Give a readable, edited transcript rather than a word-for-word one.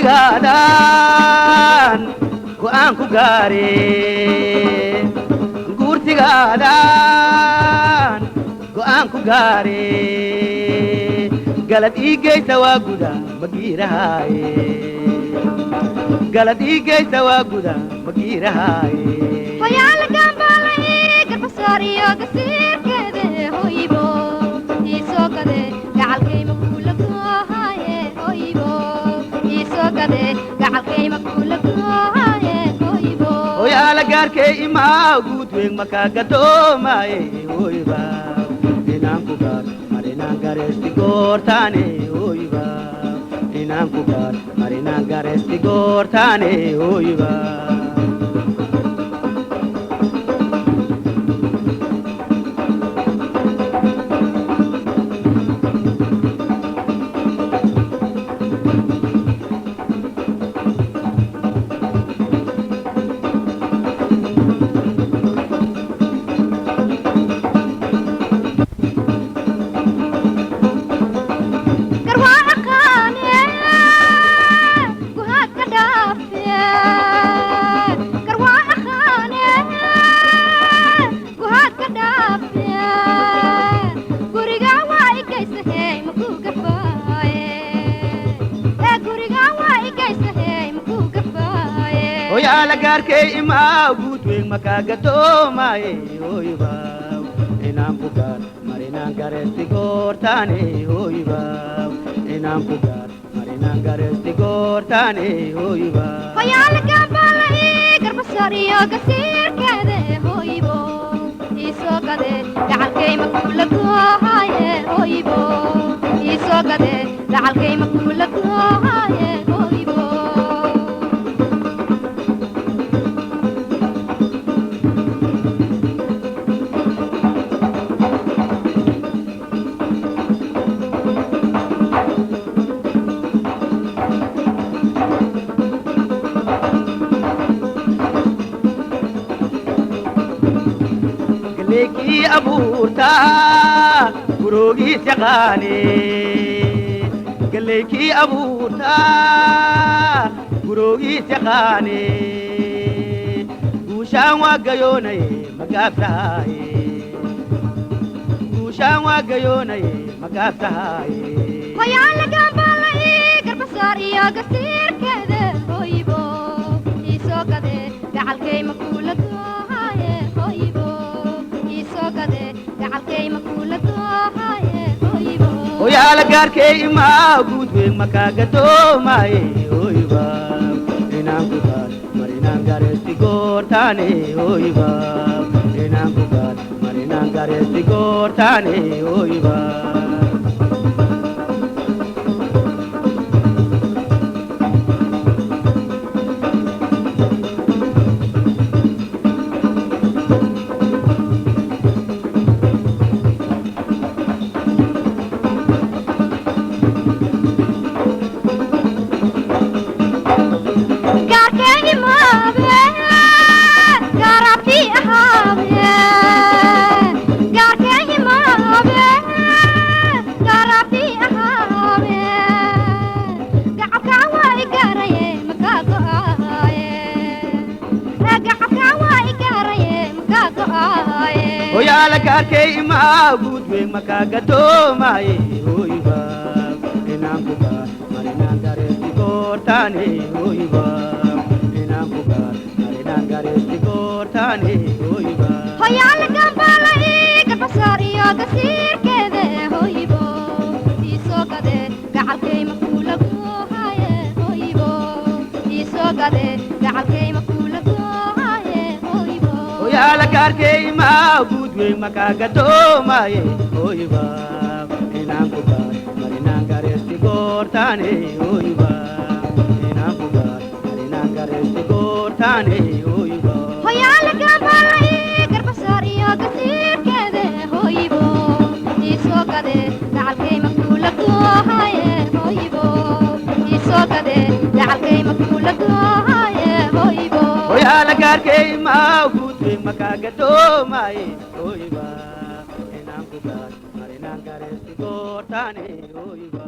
guurtigaadan go'aan ku gaare guurtigaadan go'aan ku gaare galad ii geysa waa guda magiirahaaye galad ii geysa waa guda magiirahaaye hoyaala gaambaalay garbasaariyo gasiirkeede hoybo iisoo gade gacalkayma kuula goohaaye hoybo iisoo gade gacalkayma kuula goohaaye hoybo hoyaala gaarkee imaa guud weeg makaa gadoomaye hoyba inaan ku gaar marinaan gareesti goortaane hoyba inaan ku gaar marinaan gareesti goortaane hoyba hoyaala gaarkee imaa guud weeg makaa gadoomaye hoyba inaan ku gaar marinaan gareesti goortaane hoyba inaan ku gaar marinaan gareesti goortaane hoyba hoyaala gaambaalay garbasaariyo gasiirkeede hoybo iisoo gade gacalkayma kuula goohaaye hoybo iisoo gade gacalkayma kuula goohaaye hoybo galeekii abuurtaa guroogiis yaqaane galeekii abuurtaa guroogiis yaqaane guushaan waa gayoonaye magaabtahaaye guushaan waa gayoonaye magaabtahaaye hoyaala gaambaalay garbasaariyo gasiirkeede hoybo iisoo gade gacalkayma kuula goohaaye hoybo iisoo gade gacalkayma kuula goohaaye hoybo hoyaala gaarkee imaa guud weeg makaa gadoomaye hoyba inaan ku gaar marinaan gareesti goortaane hoyba inaan ku gaar marinaan gareesti goortaane hoyba hoyaala gaarkee imaa guud weeg makaa gadoomaye hoyba inaan ku gaar marinaan gareesti goortaane hoyba inaan ku gaar marinaan gareesti goortaane hoyba hoyaala gaambaalay garbasaariyo gasiirkeede hoybo iisoo gade gacalkayma kuula goohaaye hoybo iisoo gade gacalkayma kuula goohaaye hoybo hoyaala gaarkee imaa guud weeg makaa gadoomaye hoyba inaan ku gaar marinaan gareesti goortaane hoyba inaan ku gaar marinaan gareesti goortaane hoyba hoyaala gaambaalay garbasaariyo gasiirkeede hoybo iisoo gade gacalkayma kuula goohaaye hoybo iisoo gade gacalkayma kuula goohaaye hoybo hoyaala gaarkee imaa guud weeg makaa gadoomaye hoyba inaan ku gaar marinaan gareesti goortaane hoyba